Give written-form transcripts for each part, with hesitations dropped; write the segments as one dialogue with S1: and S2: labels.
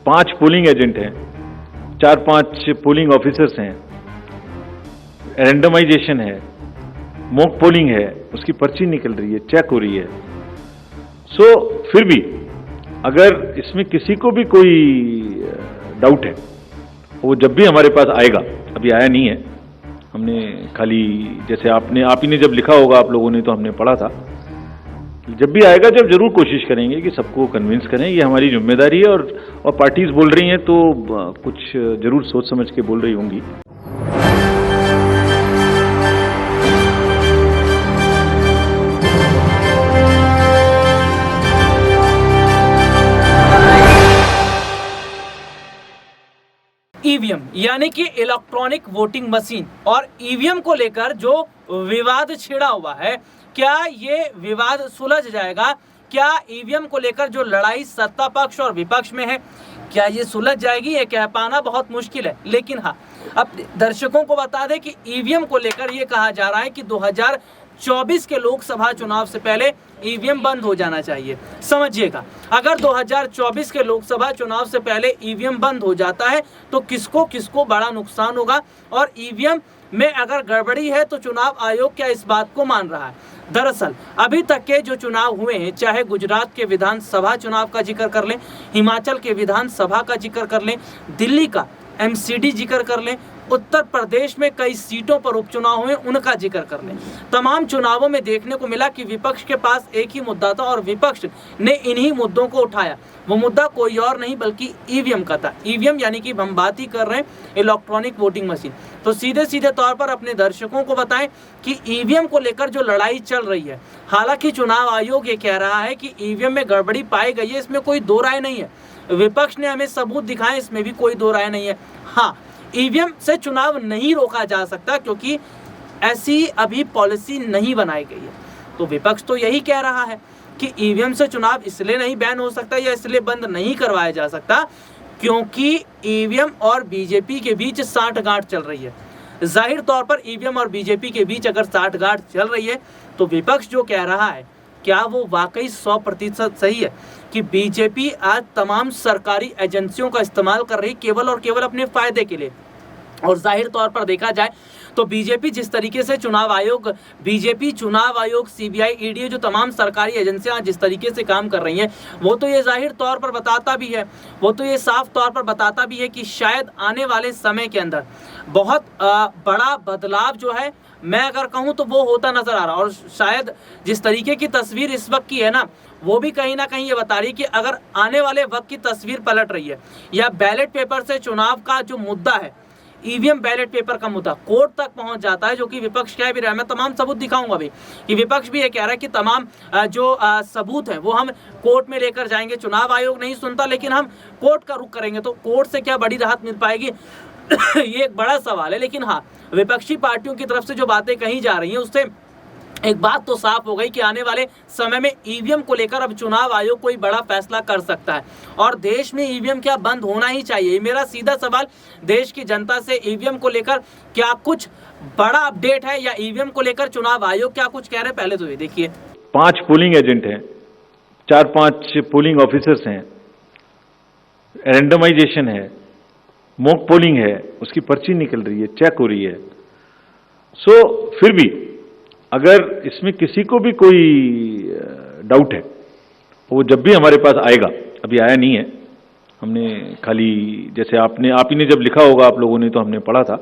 S1: 5 polling agent हैं, 4-5 polling officers हैं, randomisation है, मॉक पोलिंग है, उसकी पर्ची निकल रही है, चेक हो रही है। फिर भी अगर इसमें किसी को भी कोई डाउट है, वो जब भी हमारे पास आएगा, अभी आया नहीं है, हमने खाली जैसे आप ही ने जब लिखा होगा आप लोगों ने, तो हमने पढ़ा था, जब भी आएगा जब जरूर कोशिश करेंगे कि सबको कन्विंस करें, ये हमारी जिम्मेदारी है। और पार्टीज बोल रही हैं तो कुछ जरूर सोच समझ के बोल रही होंगी।
S2: ईवीएम यानी कि इलेक्ट्रॉनिक वोटिंग मशीन और ईवीएम को लेकर जो विवाद छिड़ा हुआ है, क्या ये विवाद सुलझ जाएगा? क्या ईवीएम को लेकर जो लड़ाई सत्ता पक्ष और विपक्ष में है, क्या ये सुलझ जाएगी? ये कह पाना बहुत मुश्किल है, लेकिन हाँ, अब दर्शकों को बता दें कि ईवीएम को लेकर ये कहा जा रहा है कि 2024 के लोकसभा चुनाव से पहले ईवीएम बंद हो जाना चाहिए। समझिएगा, अगर 2024 के लोकसभा चुनाव से पहले ईवीएम बंद हो जाता है तो किसको किसको बड़ा नुकसान होगा, और ईवीएम में अगर गड़बड़ी है तो चुनाव आयोग क्या इस बात को मान रहा है? दरअसल अभी तक के जो चुनाव हुए हैं, चाहे गुजरात के विधानसभा चुनाव का जिक्र कर लें, हिमाचल के विधानसभा का जिक्र कर लें, दिल्ली का एमसीडी जिक्र कर लें, उत्तर प्रदेश में कई सीटों पर उपचुनाव हुए उनका जिक्र कर लें, तमाम चुनावों में देखने को मिला कि विपक्ष के पास एक ही मुद्दा था और विपक्ष ने इन्हीं मुद्दों को उठाया। वो मुद्दा कोई और नहीं बल्कि ईवीएम का था। ईवीएम यानी कि हम बात ही कर रहे हैं इलेक्ट्रॉनिक वोटिंग मशीन। तो सीधे सीधे तौर पर अपने दर्शकों को बताएं कि ईवीएम को लेकर जो लड़ाई चल रही है, हालांकि चुनाव आयोग ये कह रहा है कि ईवीएम में गड़बड़ी पाई गई है, इसमें कोई दो राय नहीं है। विपक्ष ने हमें सबूत दिखाए, इसमें भी कोई दो राय नहीं है। हाँ, ईवीएम से चुनाव नहीं रोका जा सकता क्योंकि ऐसी अभी पॉलिसी नहीं बनाई गई है। तो विपक्ष तो यही कह रहा है कि ईवीएम से चुनाव इसलिए नहीं बैन हो सकता या इसलिए बंद नहीं करवाया जा सकता क्योंकि ईवीएम और बीजेपी के बीच साठगांठ चल रही है। जाहिर तौर पर ईवीएम और बीजेपी के बीच अगर साठगांठ चल रही है तो विपक्ष जो कह रहा है, क्या वो वाकई 100% सही है कि बीजेपी आज तमाम सरकारी एजेंसियों का इस्तेमाल कर रही केवल और केवल अपने फायदे के लिए? और जाहिर तौर पर देखा जाए तो बीजेपी जिस तरीके से चुनाव आयोग, सीबीआई, ईडी, जो तमाम सरकारी एजेंसियां जिस तरीके से काम कर रही हैं, वो तो ये जाहिर तौर पर बताता भी है, वो तो ये साफ तौर पर बताता भी है कि शायद आने वाले समय के अंदर बहुत बड़ा बदलाव जो है, मैं अगर कहूं तो वो होता नजर आ रहा। और शायद जिस तरीके की तस्वीर इस वक्त की है ना, वो भी कहीं ना कहीं ये बता रही है कि अगर आने वाले वक्त की तस्वीर पलट रही है या बैलेट पेपर से चुनाव का जो मुद्दा है, ईवीएम बैलेट पेपर का मुद्दा कोर्ट तक पहुंच जाता है, जो कि विपक्ष कह भी रहा है। मैं तमाम सबूत दिखाऊंगा अभी कि विपक्ष भी ये कह रहा है कि तमाम जो सबूत हैं वो हम कोर्ट में लेकर जाएंगे। चुनाव आयोग नहीं सुनता लेकिन हम कोर्ट का रुख करेंगे। तो कोर्ट से क्या बड़ी राहत मिल पाएगी? ये एक बड़ा सवाल है। लेकिन हाँ, विपक्षी पार्टियों की तरफ से जो बातें कही जा रही हैं उससे एक बात तो साफ हो गई कि आने वाले समय में ईवीएम को लेकर अब चुनाव आयोग कोई बड़ा फैसला कर सकता है और देश में ईवीएम क्या बंद होना ही चाहिए? मेरा सीधा सवाल देश की जनता से, ईवीएम को लेकर क्या कुछ बड़ा अपडेट है या ईवीएम को लेकर चुनाव आयोग क्या कुछ कह रहे हैं? पहले तो ये देखिए,
S1: 5 पोलिंग एजेंट हैं, 4-5 पोलिंग ऑफिसर्स हैं, रैंडमाइजेशन है, मॉक पोलिंग है, उसकी पर्ची निकल रही है, चेक हो रही है। फिर भी अगर इसमें किसी को भी कोई डाउट है, वो जब भी हमारे पास आएगा, अभी आया नहीं है, हमने खाली जैसे आप ही ने जब लिखा होगा आप लोगों ने, तो हमने पढ़ा था,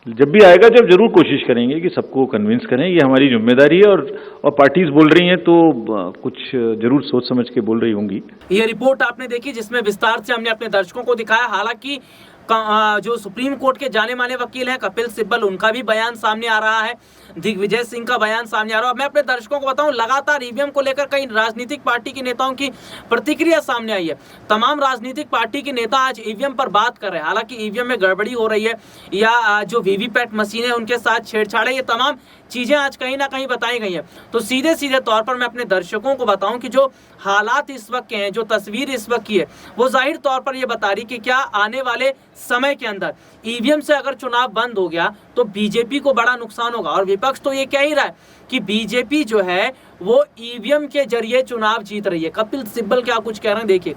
S1: जब भी आएगा जब जरूर कोशिश करेंगे कि सबको कन्विंस करें, ये हमारी जिम्मेदारी है। और पार्टीज बोल रही हैं तो कुछ जरूर सोच समझ के बोल रही होंगी।
S2: ये रिपोर्ट आपने देखी जिसमें विस्तार से हमने अपने दर्शकों को दिखाया। हालांकि जो सुप्रीम कोर्ट के जाने माने वकील हैं कपिल सिब्बल, उनका भी बयान सामने आ रहा है, दिग्विजय सिंह का बयान सामने आ रहा है। मैं अपने दर्शकों को बताऊं, लगातार ईवीएम को लेकर कई राजनीतिक पार्टी के नेताओं की प्रतिक्रिया सामने आई है। तमाम राजनीतिक पार्टी के नेता आज ईवीएम पर बात कर रहे हैं। हालांकि ईवीएम में गड़बड़ी हो रही है या जो वीवीपैट मशीन है उनके साथ छेड़छाड़ है, ये तमाम चीजें आज कहीं ना कहीं बताई गई हैं। तो सीधे सीधे तौर पर मैं अपने दर्शकों को बताऊं कि जो हालात इस वक्त के हैं, जो तस्वीर इस वक्त की है, वो जाहिर तौर पर ये बता रही कि क्या आने वाले समय के अंदर ईवीएम से अगर चुनाव बंद हो गया तो बीजेपी को बड़ा नुकसान होगा। और विपक्ष तो ये कह ही रहा है कि बीजेपी जो है वो ईवीएम के जरिए चुनाव जीत रही है। कपिल सिब्बल क्या कुछ कह रहे हैं, देखिए।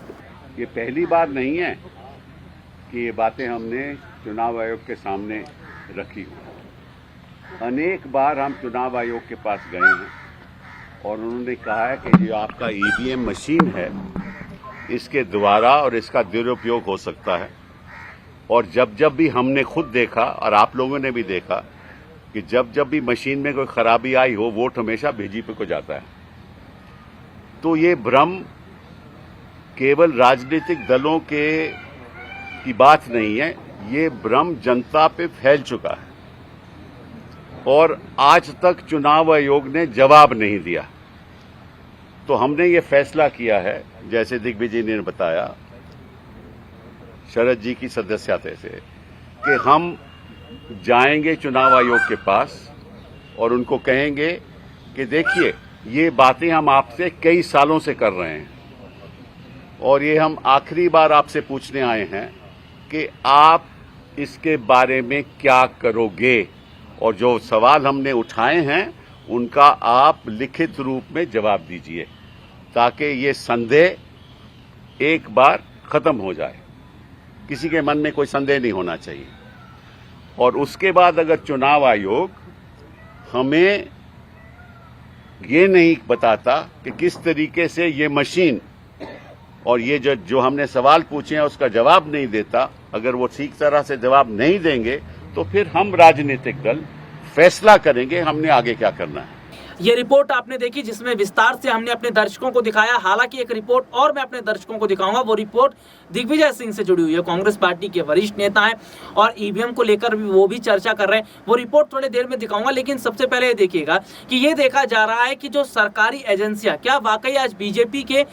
S3: ये पहली बार नहीं है कि ये बातें हमने चुनाव आयोग के सामने रखी हो। अनेक बार हम चुनाव आयोग के पास गए हैं और उन्होंने कहा है कि जो आपका ईवीएम मशीन है इसके द्वारा और इसका दुरुपयोग हो सकता है। और जब जब भी हमने खुद देखा और आप लोगों ने भी देखा कि जब जब भी मशीन में कोई खराबी आई हो, वोट हमेशा बीजेपी को जाता है। तो ये भ्रम केवल राजनीतिक दलों की बात नहीं है, ये भ्रम जनता पे फैल चुका है और आज तक चुनाव आयोग ने जवाब नहीं दिया। तो हमने ये फैसला किया है, जैसे दिग्विजय ने बताया शरद जी की सदस्यता से, कि हम जाएंगे चुनाव आयोग के पास और उनको कहेंगे कि देखिए ये बातें हम आपसे कई सालों से कर रहे हैं और ये हम आखिरी बार आपसे पूछने आए हैं कि आप इसके बारे में क्या करोगे, और जो सवाल हमने उठाए हैं उनका आप लिखित रूप में जवाब दीजिए ताकि ये संदेह एक बार खत्म हो जाए। किसी के मन में कोई संदेह नहीं होना चाहिए। और उसके बाद अगर चुनाव आयोग हमें ये नहीं बताता कि किस तरीके से ये मशीन और ये जो हमने सवाल पूछे हैं उसका जवाब नहीं देता, अगर वो ठीक तरह से जवाब नहीं देंगे तो फिर हम राजनीतिक दल फैसला करेंगे हमने आगे क्या करना है।
S2: ये रिपोर्ट आपने देखी जिसमें विस्तार से हमने अपने दर्शकों को दिखाया। हालांकि एक रिपोर्ट और मैं अपने दर्शकों को दिखाऊंगा, वो रिपोर्ट दिग्विजय सिंह से जुड़ी हुई है। कांग्रेस पार्टी के वरिष्ठ नेता हैं और ईवीएम को लेकर भी वो भी चर्चा कर रहे हैं। वो रिपोर्ट थोड़ी देर में दिखाऊंगा, लेकिन सबसे पहले ये देखिएगा कि ये देखा जा रहा है कि जो सरकारी एजेंसियां क्या वाकई आज बीजेपी के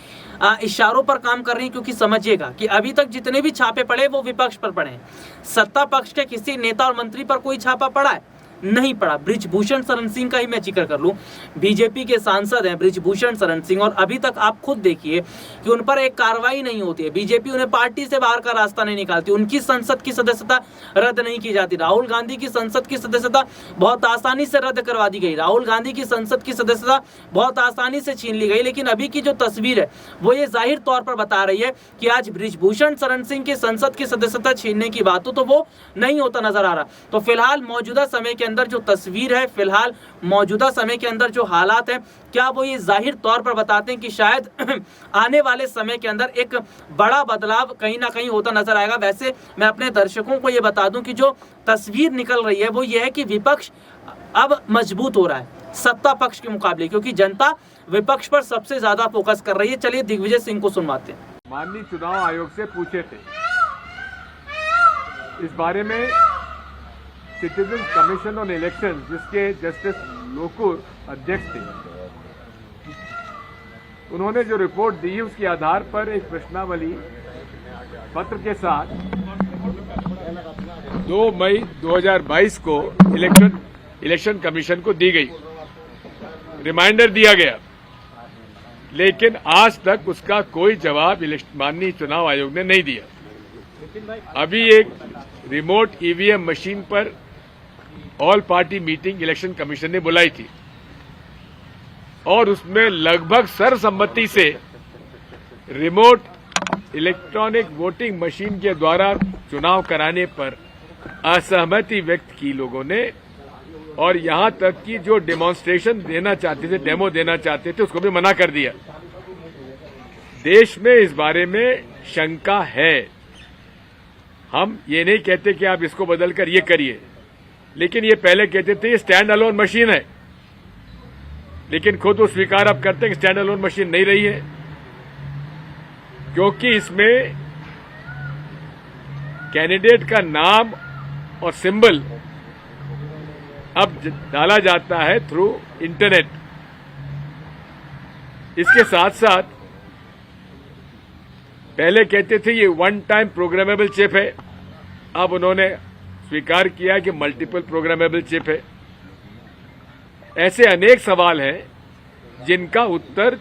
S2: इशारों पर काम कर रही हैं। क्योंकि समझिएगा कि अभी तक जितने भी छापे पड़े वो विपक्ष पर पड़े हैं, सत्ता पक्ष के किसी नेता और मंत्री पर कोई छापा पड़ा है नहीं पड़ा। बृजभूषण शरण सिंह का ही मैं जिक्र कर लूं, बीजेपी के सांसद हैं बृजभूषण शरण सिंह, और अभी तक आप खुद देखिए कि उन पर एक कार्रवाई नहीं होती है। बीजेपी उन्हें पार्टी से बाहर का रास्ता नहीं निकालती, उनकी संसद की सदस्यता रद्द नहीं की जाती। राहुल गांधी की संसद की सदस्यता बहुत आसानी से रद्द करवा दी गई, राहुल गांधी की संसद की सदस्यता बहुत आसानी से छीन ली गई। लेकिन अभी की जो तस्वीर है वो ये जाहिर तौर पर बता रही है कि आज बृजभूषण शरण सिंह की संसद की सदस्यता छीनने की बात तो वो नहीं होता नजर आ रहा। तो फिलहाल मौजूदा समय के अंदर जो तस्वीर है, फिलहाल मौजूदा समय के अंदर जो हालात है, क्या वो ये जाहिर तौर पर बताते हैं कि शायद आने वाले समय के अंदर एक बड़ा बदलाव कहीं ना कहीं होता नजर आएगा। वैसे मैं अपने दर्शकों को ये बता दूं कि जो तस्वीर निकल रही है वो ये है कि विपक्ष अब मजबूत हो रहा है सत्ता पक्ष के मुकाबले, क्योंकि जनता विपक्ष पर सबसे ज्यादा फोकस कर रही है। चलिए दिग्विजय सिंह को सुनवाते हैं।
S4: माननीय चुनाव आयोग से पूछे थे इस बारे में। सिटीजन कमीशन ऑन इलेक्शन जिसके जस्टिस लोकुर अध्यक्ष थे, उन्होंने जो रिपोर्ट दी उसके आधार पर एक प्रश्नावली पत्र के साथ 2 मई 2022 को इलेक्शन कमीशन को दी गई, रिमाइंडर दिया गया, लेकिन आज तक उसका कोई जवाब माननीय चुनाव आयोग ने नहीं दिया। अभी एक रिमोट ईवीएम मशीन पर all party meeting election commission ने बुलाई थी और उसमें लगभग सर्वसम्मति से रिमोट इलेक्ट्रॉनिक वोटिंग मशीन के द्वारा चुनाव कराने पर असहमति व्यक्त की लोगों ने, और यहां तक कि जो डेमोन्स्ट्रेशन देना चाहते थे, डेमो देना चाहते थे, उसको भी मना कर दिया। देश में इस बारे में शंका है। हम ये नहीं कहते कि आप इसको बदलकर ये करिए, लेकिन ये पहले कहते थे ये स्टैंड अलोन मशीन है, लेकिन खुद वो स्वीकार अब करते हैं कि स्टैंड अलोन मशीन नहीं रही है, क्योंकि इसमें कैंडिडेट का नाम और सिंबल अब डाला जाता है थ्रू इंटरनेट। इसके साथ साथ पहले कहते थे ये वन टाइम प्रोग्रामेबल चिप है, अब उन्होंने स्वीकार किया कि मल्टीपल प्रोग्रामेबल चिप है। ऐसे अनेक सवाल हैं जिनका उत्तर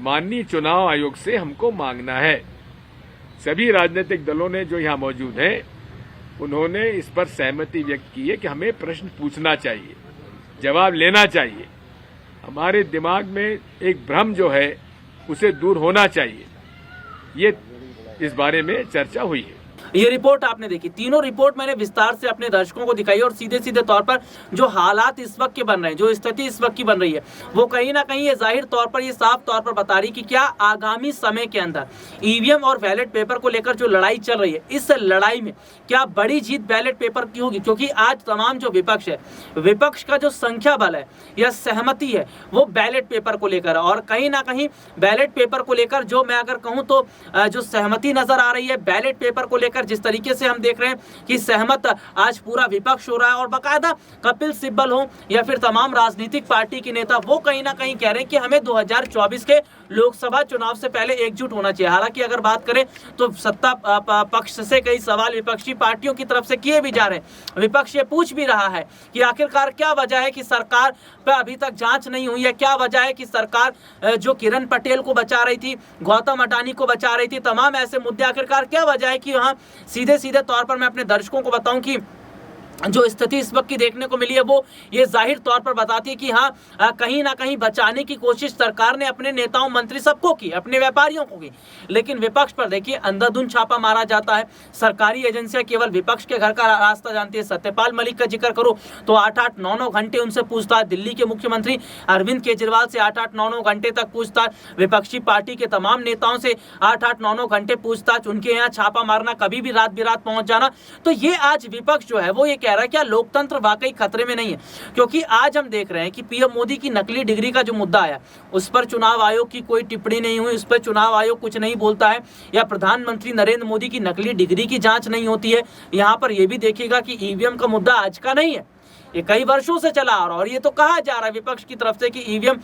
S4: माननीय चुनाव आयोग से हमको मांगना है। सभी राजनीतिक दलों ने जो यहां मौजूद हैं, उन्होंने इस पर सहमति व्यक्त की है कि हमें प्रश्न पूछना चाहिए, जवाब लेना चाहिए। हमारे दिमाग में एक भ्रम जो है उसे दूर होना चाहिए। ये इस बारे में चर्चा हुई है।
S2: ये रिपोर्ट आपने देखी, तीनों रिपोर्ट मैंने विस्तार से अपने दर्शकों को दिखाई और सीधे सीधे तौर पर जो हालात इस वक्त के बन रहे हैं, जो स्थिति इस वक्त की बन रही है, वो कहीं ना कहीं ये जाहिर तौर पर, ये साफ तौर पर बता रही कि क्या आगामी समय के अंदर ईवीएम और बैलेट पेपर को लेकर जो लड़ाई चल रही है, इस लड़ाई में क्या बड़ी जीत बैलेट पेपर की होगी। क्योंकि आज तमाम जो विपक्ष है, विपक्ष का जो संख्या बल है या सहमति है, वो बैलेट पेपर को लेकर, और कहीं ना कहीं बैलेट पेपर को लेकर जो मैं अगर कहूँ तो जो सहमति नजर आ रही है बैलेट पेपर को लेकर, जिस तरीके से हम देख रहे हैं कि सहमत आज पूरा विपक्ष हो रहा है, और बाकायदा कपिल सिब्बल हो या फिर तमाम राजनीतिक पार्टी के नेता, वो कहीं ना कहीं कह रहे हैं कि हमें 2024 के लोकसभा चुनाव से पहले एकजुट होना चाहिए। हालांकि अगर बात करें तो सत्ता पक्ष से कई सवाल विपक्षी पार्टियों की तरफ से किए भी जा रहे हैं। विपक्ष ये पूछ भी रहा है कि आखिरकार क्या वजह है कि सरकार पर अभी तक जांच नहीं हुई है, क्या वजह है कि सरकार जो किरण पटेल को बचा रही थी, गौतम अडानी को बचा रही थी, तमाम ऐसे मुद्दे, आखिरकार क्या वजह है कि वहाँ सीधे सीधे तौर पर मैं अपने दर्शकों को बताऊं कि जो स्थिति इस वक्त की देखने को मिली है, वो ये जाहिर तौर पर बताती है कि हाँ, कहीं ना कहीं बचाने की कोशिश सरकार ने अपने नेताओं मंत्री सबको की, अपने व्यापारियों को की, लेकिन विपक्ष पर देखिए अंधाधुंध छापा मारा जाता है। सरकारी एजेंसियां केवल विपक्ष के घर का रास्ता जानती है। सत्यपाल मलिक का जिक्र करो तो 8-8, 9-9 घंटे उनसे पूछताछ, दिल्ली के मुख्यमंत्री अरविंद केजरीवाल से 8-8, 9-9 घंटे तक पूछताछ, विपक्षी पार्टी के तमाम नेताओं से 8-8, 9-9 घंटे पूछताछ, उनके यहाँ छापा मारना, कभी भी रात बिरात पहुंच जाना। तो ये आज विपक्ष जो है वो ये कह रहा है क्या लोकतंत्र वाकई खतरे में नहीं है। क्योंकि आज हम देख रहे हैं कि पीएम मोदी की नकली डिग्री का जो मुद्दा आया, उस पर चुनाव आयोग की कोई टिप्पणी नहीं हुई, उस पर चुनाव आयोग कुछ नहीं बोलता है, या प्रधानमंत्री नरेंद्र मोदी की नकली डिग्री की जांच नहीं होती है। यहाँ पर यह भी देखिएगा कि ईवीएम का मुद्दा आज का नहीं है, ये कई वर्षों से चला आ रहा है, और ये तो कहा जा रहा है विपक्ष की तरफ से कि ईवीएम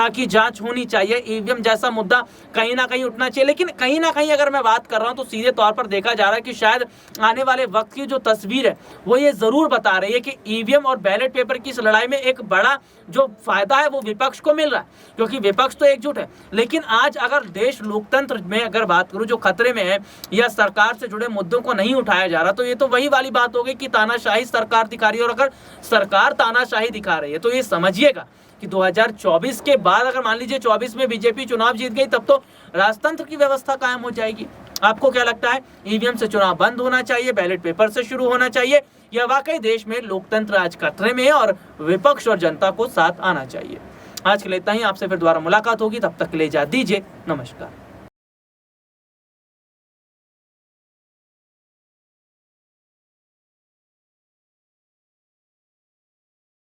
S2: की जांच होनी चाहिए, ईवीएम जैसा मुद्दा कहीं ना कहीं उठना चाहिए। लेकिन कहीं ना कहीं अगर मैं बात कर रहा हूं तो सीधे तौर पर देखा जा रहा है कि शायद आने वाले वक्त की जो तस्वीर है वो ये जरूर बता रही है कि ईवीएम और बैलेट पेपर की इस लड़ाई में एक बड़ा जो फायदा है वो विपक्ष को मिल रहा है, क्योंकि विपक्ष तो एकजुट है। लेकिन आज अगर देश लोकतंत्र में अगर बात करूं जो खतरे में है या सरकार से जुड़े मुद्दों को नहीं उठाया जा रहा, तो ये तो वही वाली बात हो गई कि तानाशाही सरकार दिखा रही है। और अगर सरकार तानाशाही दिखा रही है तो ये समझिएगा कि 2024 के बाद अगर मान लीजिए 24 में बीजेपी चुनाव जीत गई, तब तो राजतंत्र की व्यवस्था कायम हो जाएगी। आपको क्या लगता है, ईवीएम से चुनाव बंद होना चाहिए, बैलेट पेपर से शुरू होना चाहिए, या वाकई देश में लोकतंत्र आज खतरे में है और विपक्ष और जनता को साथ आना चाहिए? आज के लिए इतना ही, आपसे फिर दोबारा मुलाकात होगी, तब तक के लिए इजाजत दीजिए, नमस्कार।